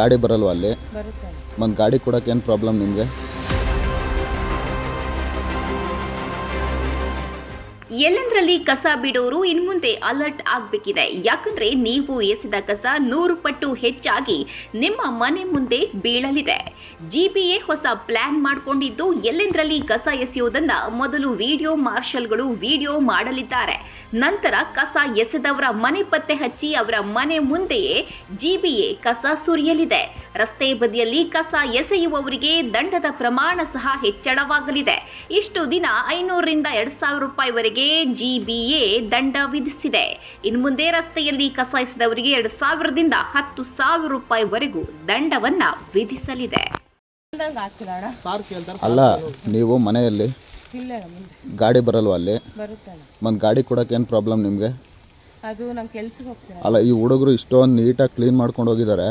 ಗಾಡಿ ಬರಲ್ವಾ ಅಲ್ಲಿ? ಬರುತ್ತೆ. ಮತ್ತು ಗಾಡಿ ಕೊಡೋಕೆ ಏನು ಪ್ರಾಬ್ಲಮ್ ನಿಮಗೆ? ಎಲ್ಲೆಂದರಲ್ಲಿ ಕಸ ಬಿಡೋರು ಇನ್ಮುಂದೆ ಅಲರ್ಟ್ ಆಗಬೇಕಿದೆ. ಯಾಕಂದ್ರೆ ನೀವು ಎಸೆದ ಕಸ 100 ಪಟ್ಟು ಹೆಚ್ಚಾಗಿ ನಿಮ್ಮ ಮನೆ ಮುಂದೆ ಬೀಳಲಿದೆ. ಜಿಬಿಎ ಹೊಸ ಪ್ಲಾನ್ ಮಾಡಿಕೊಂಡಿದ್ದು ಎಲ್ಲೆಂದರಲ್ಲಿ ಕಸ ಎಸೆಯುವುದನ್ನ ಮೊದಲು ವಿಡಿಯೋ ಮಾರ್ಷಲ್ಗಳು ವಿಡಿಯೋ ಮಾಡಲಿದ್ದಾರೆ. ನಂತರ ಕಸ ಎಸೆದವರ ಮನೆ ಪತ್ತೆ ಹಚ್ಚಿ ಅವರ ಮನೆ ಮುಂದೆಯೇ ಜಿಬಿಎ ಕಸ ಸುರಿಯಲಿದೆ. ರಸ್ತೆ ಬದಿಯಲ್ಲಿ ಕಸ ಎಸೆಯುವವರಿಗೆ ದಂಡದ ಪ್ರಮಾಣ ಸಹ ಹೆಚ್ಚಳವಾಗಲಿದೆ. ಇಷ್ಟು ದಿನ 500 ರಿಂದ 2000 ರೂಪಾಯಿವರೆಗೆ ಜಿಬಿಎ ದಂಡ ವಿಧಿಸಿದೆ. ಇನ್ನು ಮುಂದೆ ರಸ್ತೆಯಲ್ಲಿ ಕಸ ಎಸೆದವರಿಗೆ 2000 ದಿಂದ 10,000 ರೂಪಾಯಿವರೆಗೂ ದಂಡವನ್ನ ವಿಧಿಸಲಿದೆ. ಅಲ್ಲ, ನೀವು ಮನೆಯಲ್ಲಿ ಇಲ್ಲ ಮುಂದೆ ಗಾಡಿ ಬರಲ್ವಾ ಅಲ್ಲಿ? ಬರುತ್ತೆ. ಮತ್ತು ಗಾಡಿ ಕೊಡೋಕೆ ಏನು ಪ್ರಾಬ್ಲಮ್ ನಿಮಗೆ? ಅದು ನಾನು ಕೆಲ್ಸಕ್ಕೆ ಹೋಗ್ತೀನಿ. ಅಲ್ಲ, ಈ ಹುಡುಗರು ಇಷ್ಟೊಂದು ನೀಟಾಗಿ ಕ್ಲೀನ್ ಮಾಡ್ಕೊಂಡು ಹೋಗಿದ್ದಾರೆ.